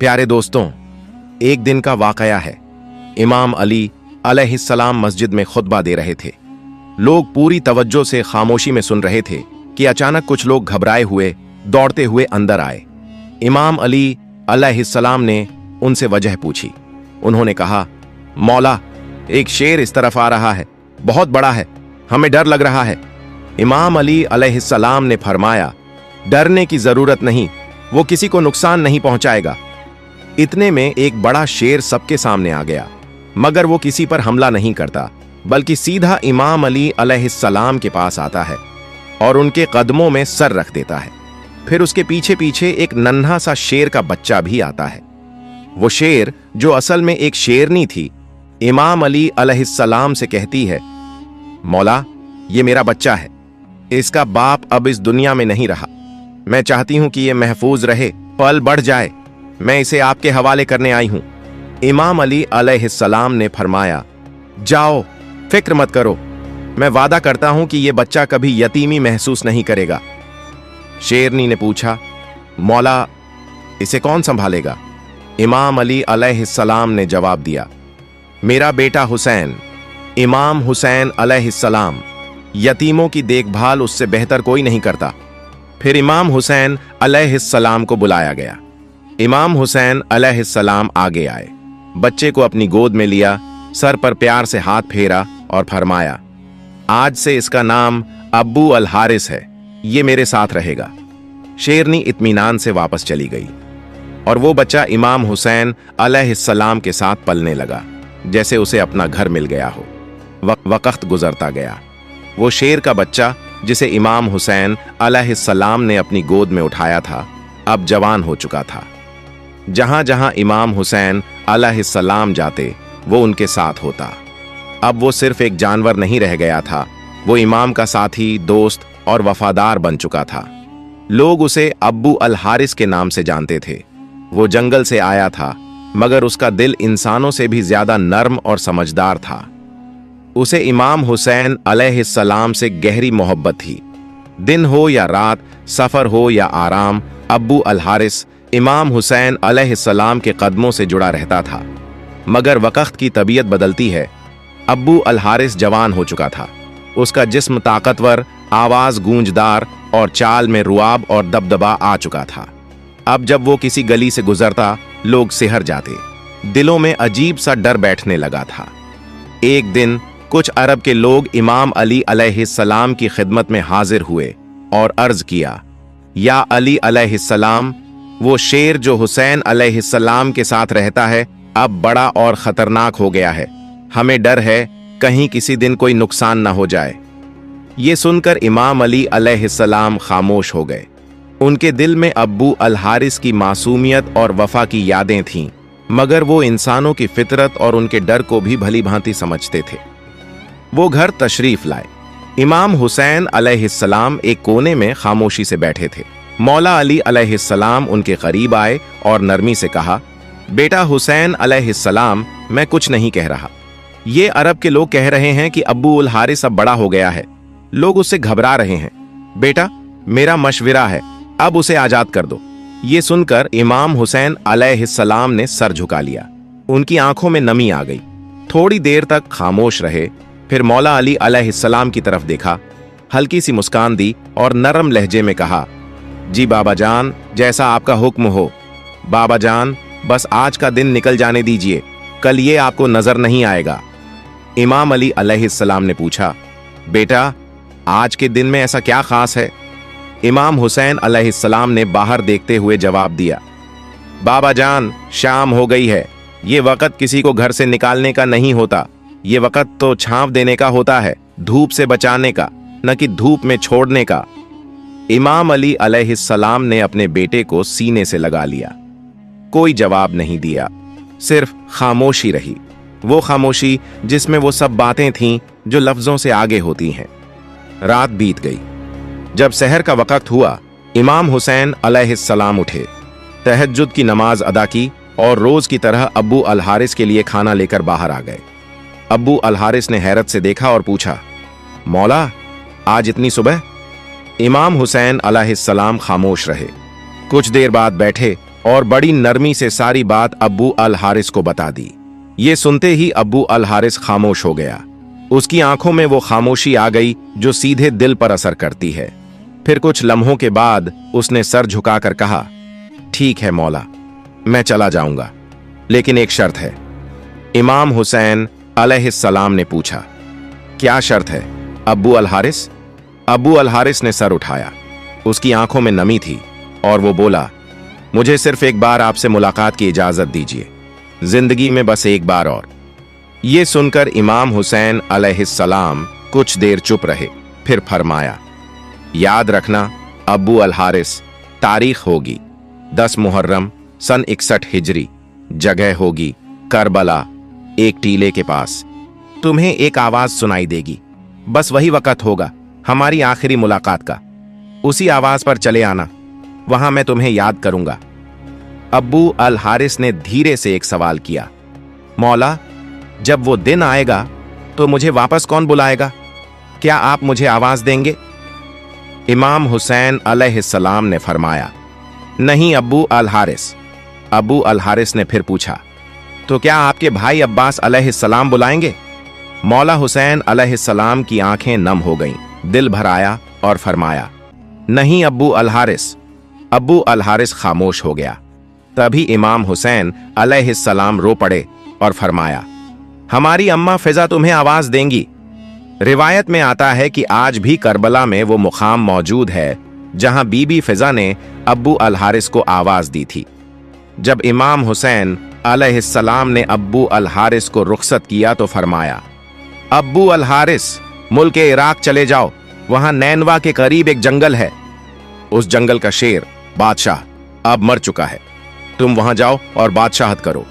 प्यारे दोस्तों, एक दिन का वाकया है। इमाम अली अलैहिस्सलाम मस्जिद में खुतबा दे रहे थे। लोग पूरी तवज्जो से खामोशी में सुन रहे थे कि अचानक कुछ लोग घबराए हुए दौड़ते हुए अंदर आए। इमाम अली अलैहिस्सलाम ने उनसे वजह पूछी। उन्होंने कहा, मौला, एक शेर इस तरफ आ रहा है, बहुत बड़ा है, हमें डर लग रहा है। इमाम अली अलैहिस्सलाम ने फरमाया, डरने की जरूरत नहीं, वो किसी को नुकसान नहीं पहुंचाएगा। इतने में एक बड़ा शेर सबके सामने आ गया, मगर वो किसी पर हमला नहीं करता, बल्कि सीधा इमाम अली अलैहिस्सलाम के पास आता है और उनके कदमों में सर रख देता है। फिर उसके पीछे पीछे एक नन्हा सा शेर का बच्चा भी आता है। वो शेर, जो असल में एक शेरनी थी, इमाम अली अलैहिस्सलाम से कहती है, मौला, ये मेरा बच्चा है, इसका बाप अब इस दुनिया में नहीं रहा। मैं चाहती हूं कि ये महफूज रहे, पल बढ़ जाए, मैं इसे आपके हवाले करने आई हूं। इमाम अली अलैहिस्सलाम ने फरमाया, जाओ, फिक्र मत करो, मैं वादा करता हूं कि ये बच्चा कभी यतीमी महसूस नहीं करेगा। शेरनी ने पूछा, मौला, इसे कौन संभालेगा? इमाम अली अलैहिस्सलाम ने जवाब दिया, मेरा बेटा हुसैन, इमाम हुसैन अलैहिस्सलाम। यतीमों की देखभाल उससे बेहतर कोई नहीं करता। फिर इमाम हुसैन अलैहिस्सलाम को बुलाया गया। इमाम हुसैन अलैहिस्सलाम आगे आए, बच्चे को अपनी गोद में लिया, सर पर प्यार से हाथ फेरा और फरमाया, आज से इसका नाम अब्बू अल हारिस है, ये मेरे साथ रहेगा। शेरनी इत्मीनान से वापस चली गई और वो बच्चा इमाम हुसैन अलैहिस्सलाम के साथ पलने लगा, जैसे उसे अपना घर मिल गया हो। वक्त गुजरता गया। वो शेर का बच्चा, जिसे इमाम हुसैन अलैहिस्सलाम ने अपनी गोद में उठाया था, अब जवान हो चुका था। जहां जहां इमाम हुसैन अलैहिस्सलाम जाते, वो उनके साथ होता। अब वो सिर्फ एक जानवर नहीं रह गया था, वो इमाम का साथी, दोस्त और वफादार बन चुका था। लोग उसे अब्बू अल हारिस के नाम से जानते थे। वो जंगल से आया था, मगर उसका दिल इंसानों से भी ज्यादा नर्म और समझदार था। उसे इमाम हुसैन अलैहिस्सलाम से गहरी मोहब्बत थी। दिन हो या रात, सफर हो या आराम, अब्बू अल हारिस इमाम हुसैन अलैहिस्सलाम के कदमों से जुड़ा रहता था। मगर वक्त की तबीयत बदलती है। अब्बू अल हारिस जवान हो चुका था। उसका जिस्म ताकतवर, आवाज गूंजदार और चाल में रुआब और दबदबा आ चुका था। अब जब वो किसी गली से गुजरता, लोग सिहर जाते। दिलों में अजीब सा डर बैठने लगा था। एक दिन कुछ अरब के लोग इमाम अली अलैहिस्सलाम की खिदमत में हाजिर हुए और अर्ज किया, या अली अलैहिस्सलाम, वो शेर जो हुसैन अलैहिस्सलाम के साथ रहता है, अब बड़ा और खतरनाक हो गया है। हमें डर है कहीं किसी दिन कोई नुकसान न हो जाए। ये सुनकर इमाम अली अलैहिस्सलाम खामोश हो गए। उनके दिल में अब्बू अल हारिस की मासूमियत और वफा की यादें थीं, मगर वो इंसानों की फितरत और उनके डर को भी भली भांति समझते थे। वो घर तशरीफ लाए। इमाम हुसैन अलैहिस्सलाम एक कोने में खामोशी से बैठे थे। मौला अली अलैहिस्सलाम उनके करीब आए और नरमी से कहा, बेटा हुसैन अलैहिस्सलाम, मैं कुछ नहीं कह रहा। ये अरब के लोग कह रहे हैं कि अब्बू अल हारिस अब बड़ा हो गया है, लोग उससे घबरा रहे हैं। बेटा, मेरा मशविरा है, अब उसे आजाद कर दो। ये सुनकर इमाम हुसैन अलैहिस्सलाम ने सर झुका लिया। उनकी आंखों में नमी आ गई। थोड़ी देर तक खामोश रहे, फिर मौला अली अलैहिस्सलाम की तरफ देखा, हल्की सी मुस्कान दी और नरम लहजे में कहा, जी बाबा जान, जैसा आपका हुक्म हो। बाबा जान, बस आज का दिन निकल जाने दीजिए, कल ये आपको नजर नहीं आएगा। इमाम अली अलैहिस्सलाम ने पूछा, बेटा, आज के दिन में ऐसा क्या खास है? इमाम हुसैन अलैहिस्सलाम ने बाहर देखते हुए जवाब दिया, बाबा जान, शाम हो गई है। ये वक्त किसी को घर से निकालने का नहीं होता, ये वक्त तो छांव देने का होता है, धूप से बचाने का, न कि धूप में छोड़ने का। इमाम अली अलैहिस्सलाम ने अपने बेटे को सीने से लगा लिया। कोई जवाब नहीं दिया, सिर्फ खामोशी रही। वो खामोशी जिसमें वो सब बातें थीं जो लफ्जों से आगे होती हैं। रात बीत गई। जब सहर का वक्त हुआ, इमाम हुसैन अलैहिस्सलाम उठे, तहज्जुद की नमाज अदा की और रोज की तरह अब्बू अल हारिस के लिए खाना लेकर बाहर आ गए। अब्बू अल हारिस ने हैरत से देखा और पूछा, मौला, आज इतनी सुबह? इमाम हुसैन अलैहिस्सलाम खामोश रहे। कुछ देर बाद बैठे और बड़ी नरमी से सारी बात अब्बू अल हारिस को बता दी। ये सुनते ही अब्बू अल हारिस खामोश हो गया। उसकी आंखों में वो खामोशी आ गई जो सीधे दिल पर असर करती है। फिर कुछ लम्हों के बाद उसने सर झुकाकर कहा, ठीक है मौला, मैं चला जाऊंगा, लेकिन एक शर्त है। इमाम हुसैन अलैहिस्सलाम ने पूछा, क्या शर्त है अब्बू अल हारिस? अब्बू अल हारिस ने सर उठाया। उसकी आंखों में नमी थी और वो बोला, मुझे सिर्फ एक बार आपसे मुलाकात की इजाजत दीजिए, जिंदगी में बस एक बार और। ये सुनकर इमाम हुसैन अलैहिस्सलाम कुछ देर चुप रहे, फिर फरमाया, याद रखना अब्बू अल हारिस, तारीख होगी 10 मुहर्रम सन 61 हिजरी, जगह होगी करबला, एक टीले के पास। तुम्हें एक आवाज सुनाई देगी, बस वही वक्त होगा हमारी आखिरी मुलाकात का। उसी आवाज पर चले आना, वहां मैं तुम्हें याद करूंगा। अब्बू अल हारिस ने धीरे से एक सवाल किया, मौला, जब वो दिन आएगा तो मुझे वापस कौन बुलाएगा? क्या आप मुझे आवाज देंगे? इमाम हुसैन अलैहिस्सलाम ने फरमाया, नहीं अब्बू अल हारिस। अब्बू अल हारिस ने फिर पूछा, तो क्या आपके भाई अब्बास अलैहिस्सलाम बुलाएंगे? मौला हुसैन अलैहिस्सलाम की आंखें नम हो गईं, दिल भर आया और फरमाया, नहीं अब्बू अल हारिस। अब्बू अल हारिस खामोश हो गया। तभी इमाम हुसैन अलैहिस्सलाम रो पड़े और फरमाया, हमारी अम्मा फिजा तुम्हें आवाज देंगी। रिवायत में आता है कि आज भी करबला में वो मुकाम मौजूद है जहां बीबी फिजा ने अब्बू अल हारिस को आवाज दी थी। जब इमाम हुसैन अलैहिस्सलाम ने अब्बू अल हारिस को रुखसत किया तो फरमाया, अब्बू अल हारिस, मुल्क इराक चले जाओ, वहां नैनवा के करीब एक जंगल है। उस जंगल का शेर बादशाह अब मर चुका है, तुम वहां जाओ और बादशाहत करो।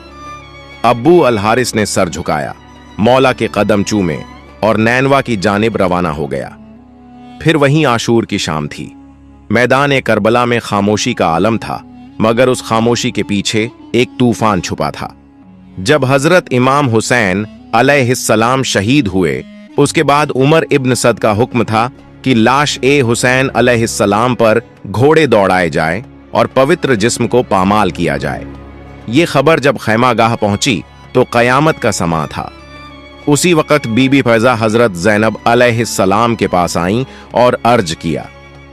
अब्बू अल हारिस ने सर झुकाया, मौला के कदम चूमे और नैनवा की जानिब रवाना हो गया। फिर वहीं आशूर की शाम थी। मैदान करबला में खामोशी का आलम था, मगर उस खामोशी के पीछे एक तूफान छुपा था। जब हजरत इमाम हुसैन अलैहिस्सलाम शहीद हुए, उसके बाद उमर इब्न सद का हुक्म था कि लाश ए हुसैन अलैहिस्सलाम पर घोड़े दौड़ाए जाए और पवित्र जिस्म को पामाल किया जाए। ये खबर जब खैमागाह पहुंची तो कयामत का समा था। उसी वक्त बीबी फैजा हजरत ज़ैनब अलैहिस्सलाम के पास आईं और अर्ज किया,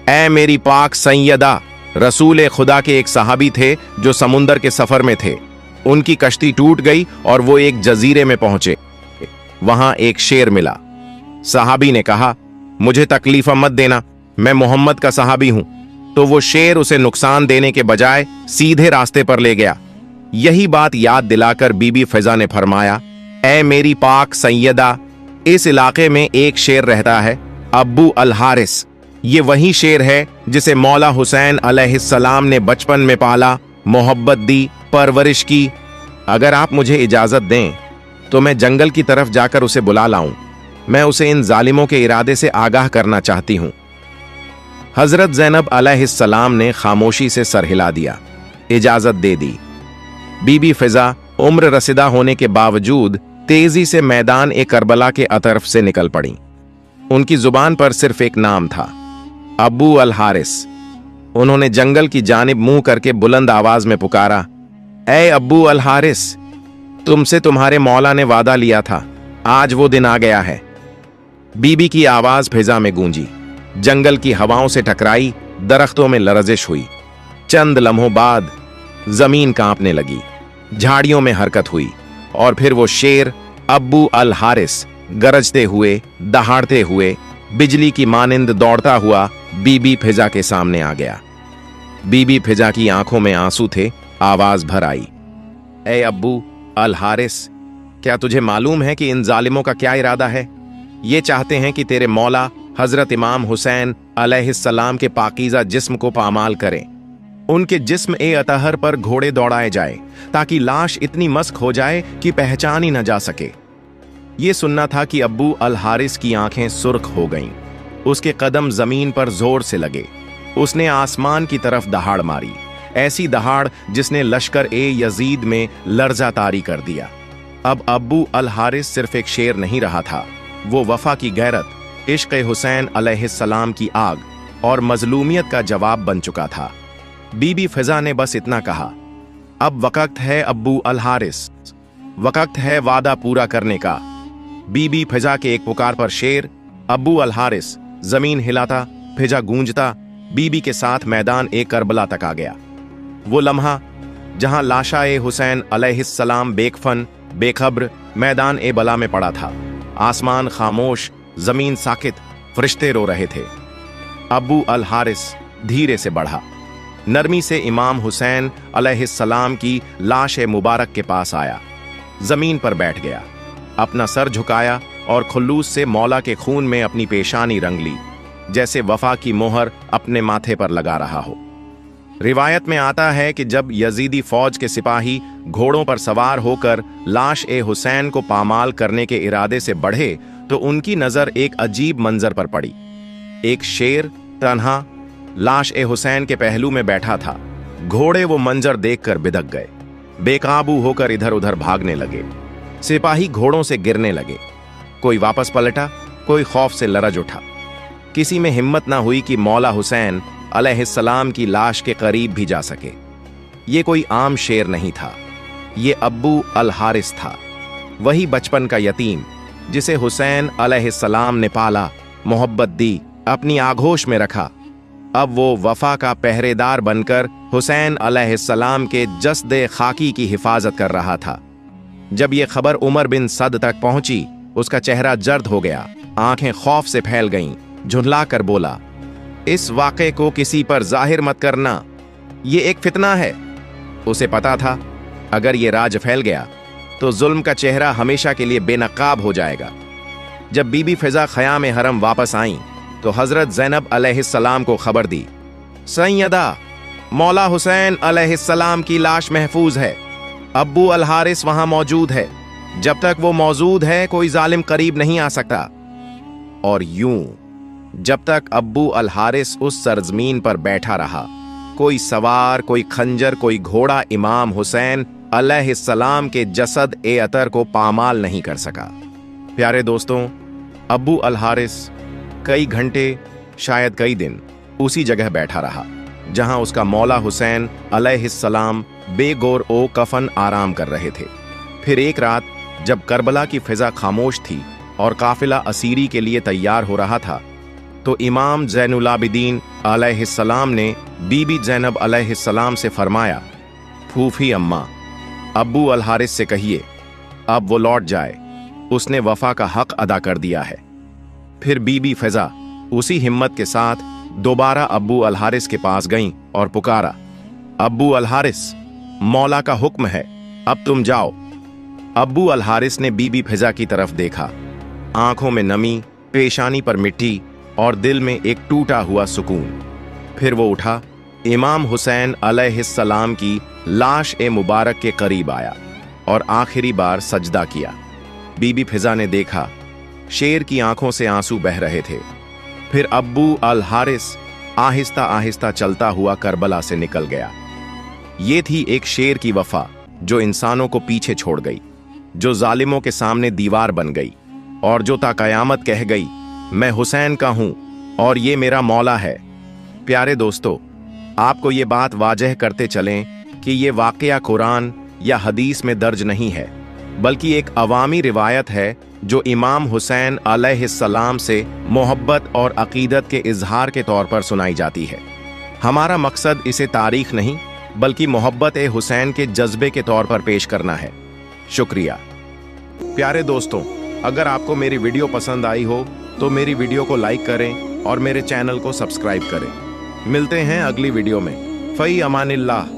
ऐ मेरी पाक सैयदा, रसूल खुदा के एक सहाबी थे जो समुंदर के सफर में थे। उनकी कश्ती टूट गई और वो एक जजीरे में पहुंचे। वहां एक शेर मिला। सहाबी ने कहा, मुझे तकलीफ मत देना, मैं मोहम्मद का सहाबी हूं। तो वो शेर उसे नुकसान देने के बजाय सीधे रास्ते पर ले गया। यही बात याद दिलाकर बीबी फिजा ने फरमाया, ऐ मेरी पाक सैयदा, इस इलाके में एक शेर रहता है, अब्बू अल हारिस। ये वही शेर है जिसे मौला हुसैन अलैहिस्सलाम ने बचपन में पाला, मोहब्बत दी, परवरिश की। अगर आप मुझे इजाजत दें तो मैं जंगल की तरफ जाकर उसे बुला लाऊं। मैं उसे इन जालिमों के इरादे से आगाह करना चाहती हूं। हजरत ज़ैनब अलैहिस्सलाम ने खामोशी से सर हिला दिया, इजाजत दे दी। बीबी फिजा उम्र रसीदा होने के बावजूद तेजी से मैदान करबला के अतरफ से निकल पड़ी। उनकी जुबान पर सिर्फ एक नाम था, अब्बू अल हारिस। उन्होंने जंगल की जानिब मुंह करके बुलंद आवाज में पुकारा, ऐ अब्बू अल हारिस, तुमसे तुम्हारे मौला ने वादा लिया था, आज वो दिन आ गया है। बीबी की आवाज फिजा में गूंजी, जंगल की हवाओं से टकराई, दरख्तों में लरजिश हुई। चंद लम्हों बाद जमीन कांपने लगी, झाड़ियों में हरकत हुई और फिर वो शेर अब्बू अल हारिस गरजते हुए, दहाड़ते हुए, बिजली की मानिंद दौड़ता हुआ बीबी फिजा के सामने आ गया। बीबी फिजा की आंखों में आंसू थे, आवाज भर आई, ऐ अब्बू अल हारिस, क्या तुझे मालूम है कि इन जालिमों का क्या इरादा है? ये चाहते हैं कि तेरे मौला हजरत इमाम हुसैन अलैहिस्सलाम के पाकीज़ा जिस्म को पामाल करें। उनके जिस्म अतहर पर घोड़े दौड़ाए जाए ताकि लाश इतनी मस्क हो जाए कि पहचान ही न जा सके। ये सुनना था कि अब्बू अल हारिस की आंखें सुर्ख हो गईं। उसके कदम जमीन पर जोर से लगे। उसने आसमान की तरफ दहाड़ मारी, ऐसी दहाड़ जिसने लश्कर यजीद में लर्जा तारी कर दिया। अब अब्बू अल हारिस सिर्फ एक शेर नहीं रहा था, वो वफा की गैरत, इश्क हुसैन अलैहिस्सलाम की आग और मजलूमियत का जवाब बन चुका था। बीबी फिजा ने बस इतना कहा, अब वक्त है अब्बू अल हारिस, वक्त है वादा पूरा करने का। बीबी फिजा के एक पुकार पर शेर, अब्बू अल हारिस, जमीन हिलाता, फिजा गूंजता, बीबी के साथ मैदान ए करबला तक आ गया। वो लम्हा जहां लाशा ए हुसैन अलैहिस्सलाम बेकफन बेखब्र मैदान ए बला में पड़ा था। आसमान खामोश, जमीन साकित, फरिश्ते रो रहे थे। अब्बू अल हारिस धीरे से बढ़ा, नरमी से इमाम हुसैन अलैहिस्सलाम की लाश ए मुबारक के पास आया, जमीन पर बैठ गया, अपना सर झुकाया और खुल्लूस से मौला के खून में अपनी पेशानी रंग ली, जैसे वफा की मोहर अपने माथे पर लगा रहा हो। रिवायत में आता है कि जब यजीदी फौज के सिपाही घोड़ों पर सवार होकर लाश ए हुसैन को पामाल करने के इरादे से बढ़े तो उनकी नजर एक अजीब मंजर पर पड़ी। एक शेर तन्हा लाश ए हुसैन के पहलू में बैठा था। घोड़े वो मंजर देखकर बिदक गए, बेकाबू होकर इधर उधर भागने लगे। सिपाही घोड़ों से गिरने लगे, कोई वापस पलटा, कोई खौफ से लरज उठा। किसी में हिम्मत ना हुई कि मौला हुसैन अलैहिस्सलाम की लाश के करीब भी जा सके। ये कोई आम शेर नहीं था, ये अब्बू अल हारिस था, वही बचपन का यतीम जिसे हुसैन अलैहिस्सलाम ने पाला, मोहब्बत दी, अपनी आगोश में रखा। अब वो वफा का पहरेदार बनकर हुसैन अलैहिस्सलाम के जस्दे खाकी की हिफाजत कर रहा था। जब ये खबर उमर बिन सद तक पहुंची, उसका चेहरा जर्द हो गया, आंखें खौफ से फैल गईं, झुंझला कर बोला, इस वाक़े को किसी पर जाहिर मत करना, ये एक फितना है। उसे पता था अगर ये राज फैल गया तो जुल्म का चेहरा हमेशा के लिए बेनकाब हो जाएगा। जब बीबी फिजा ख़याम हरम वापस आईं तो हजरत ज़ैनब अलैहिस्सलाम को खबर दी, सैयदा, मौला हुसैन अलैहिस्सलाम की लाश महफूज है, अब्बू अल हारिस वहां मौजूद है, जब तक वो मौजूद है कोई जालिम करीब नहीं आ सकता। और यूं जब तक अब्बू अल हारिस उस सरजमीन पर बैठा रहा, कोई सवार, कोई खंजर, कोई घोड़ा इमाम हुसैन अलैहिस्सलाम के जसद ए अतर को पामाल नहीं कर सका। प्यारे दोस्तों, अब्बू अल हारिस कई घंटे, शायद कई दिन उसी जगह बैठा रहा जहां उसका मौला हुसैन अलैहिस्सलाम बेगौर ओ कफन आराम कर रहे थे। फिर एक रात जब करबला की फिजा खामोश थी और काफिला असीरी के लिए तैयार हो रहा था, तो इमाम ज़ैनुल आबिदीन अलैहिस्सलाम ने बीबी ज़ैनब अलैहिस्सलाम से फरमाया, फूफी अम्मा, अब्बू अल हारिस से कहिए अब वो लौट जाए, उसने वफा का हक अदा कर दिया है। फिर बीबी फिजा उसी हिम्मत के साथ दोबारा अब्बू अल हारिस के पास गईं और पुकारा, अब्बू अल हारिस, मौला का हुक्म है, अब तुम जाओ। अब्बू अल हारिस ने बीबी फिजा की तरफ देखा, आंखों में नमी, पेशानी पर मिट्टी और दिल में एक टूटा हुआ सुकून। फिर वो उठा, इमाम हुसैन अलैहिस्सलाम की लाश ए मुबारक के करीब आया और आखिरी बार सजदा किया। बीबी फिजा ने देखा, शेर की आंखों से आंसू बह रहे थे। फिर अब्बू अल हारिस आहिस्ता आहिस्ता चलता हुआ करबला से निकल गया। ये थी एक शेर की वफा जो इंसानों को पीछे छोड़ गई, जो जालिमों के सामने दीवार बन गई और जो ता कयामत कह गई, मैं हुसैन का हूं और ये मेरा मौला है। प्यारे दोस्तों, आपको ये बात वाजह करते चलें कि ये वाक़या कुरान या हदीस में दर्ज नहीं है, बल्कि एक अवामी रिवायत है जो इमाम हुसैन अलैहिस्सलाम से मोहब्बत और अकीदत के इजहार के तौर पर सुनाई जाती है। हमारा मकसद इसे तारीख नहीं बल्कि मोहब्बत ए हुसैन के जज्बे के तौर पर पेश करना है। शुक्रिया। प्यारे दोस्तों, अगर आपको मेरी वीडियो पसंद आई हो तो मेरी वीडियो को लाइक करें और मेरे चैनल को सब्सक्राइब करें। मिलते हैं अगली वीडियो में। फ़ई अमानिल्लाह।